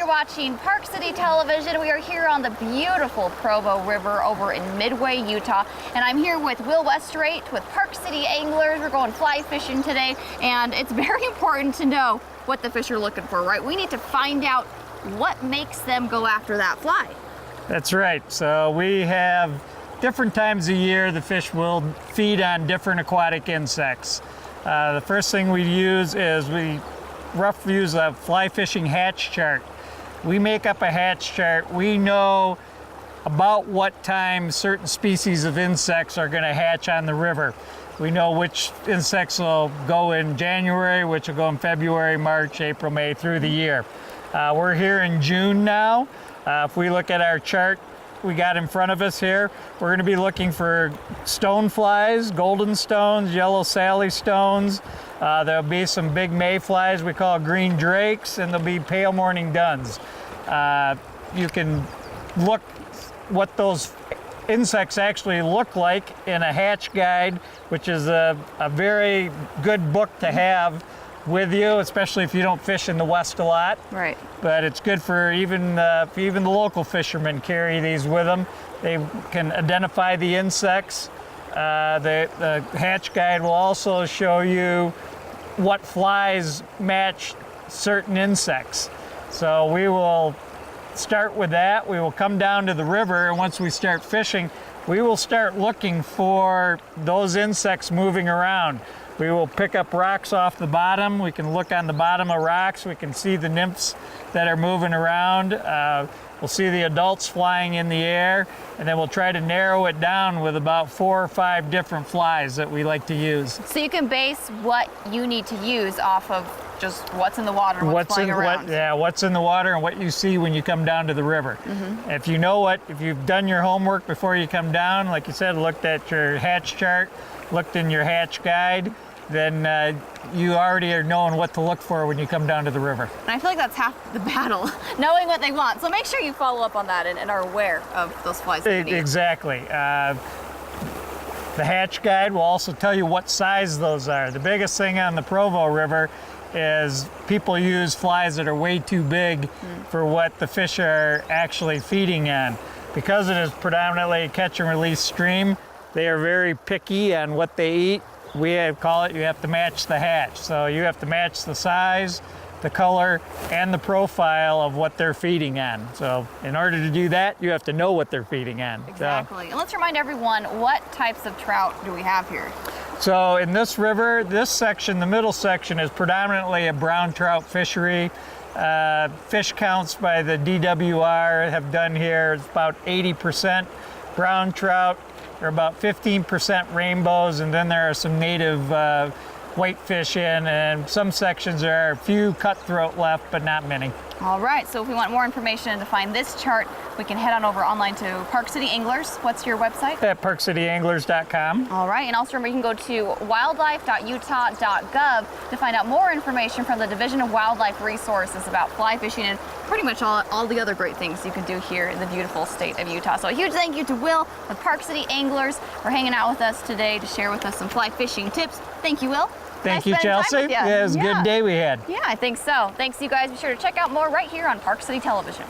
You're watching Park City Television. We are here on the beautiful Provo River over in Midway, Utah. And I'm here with Will Westerate with Park City Anglers. We're going fly fishing today. And it's very important to know what the fish are looking for, right? We need to find out what makes them go after that fly. That's right. So we have different times of year the fish will feed on different aquatic insects. The first thing we use is we use a fly fishing hatch chart. We make up a hatch chart. We know about what time certain species of insects are going to hatch on the river. We know which insects will go in January, which will go in February, March, April, May, through the year. We're here in June now. If we look at our chart we got in front of us here, we're going to be looking for stone flies, golden stones, yellow Sally stones. There'll be some big mayflies we call green drakes, and there'll be pale morning duns. You can look what those insects actually look like in a hatch guide, which is a very good book to have with you, especially if you don't fish in the West a lot. Right. But it's good for even the local fishermen carry these with them. They can identify the insects. The hatch guide will also show you what flies match certain insects. So we will start with that. We will come down to the river, and once we start fishing, we will start looking for those insects moving around. We will pick up rocks off the bottom. We can look on the bottom of rocks. We can see the nymphs that are moving around. We'll see the adults flying in the air, and then we'll try to narrow it down with about 4 or 5 different flies that we like to use. So you can base what you need to use off of just what's in the water and what's flying around. What's in the water and what you see when you come down to the river. Mm-hmm. If you've done your homework before you come down, like you said, looked at your hatch chart, looked in your hatch guide, then you already are knowing what to look for when you come down to the river. And I feel like that's half the battle, knowing what they want. So make sure you follow up on that and are aware of those flies that you need. Exactly. The hatch guide will also tell you what size those are. The biggest thing on the Provo River is people use flies that are way too big for what the fish are actually feeding on. Because it is predominantly a catch and release stream, they are very picky on what they eat. We call it, you have to match the hatch. So you have to match the size, the color, and the profile of what they're feeding on. So in order to do that, you have to know what they're feeding on. Exactly. And let's remind everyone, what types of trout do we have here? So in this river, this section, the middle section, is predominantly a brown trout fishery. Fish counts by the DWR have done here, it's about 80% brown trout, or about 15% rainbows, and then there are some native whitefish in, and some sections there are a few cutthroat left, but not many. All right, so if we want more information to find this chart, we can head on over online to Park City Anglers. What's your website? At parkcityanglers.com. All right, and also remember you can go to wildlife.utah.gov to find out more information from the Division of Wildlife Resources about fly fishing and pretty much all the other great things you can do here in the beautiful state of Utah. So a huge thank you to Will with Park City Anglers for hanging out with us today to share with us some fly fishing tips. Thank you, Will. Thank you, Chelsea. Yeah, it was a good day we had. Yeah, I think so. Thanks, you guys. Be sure to check out more right here on Park City Television.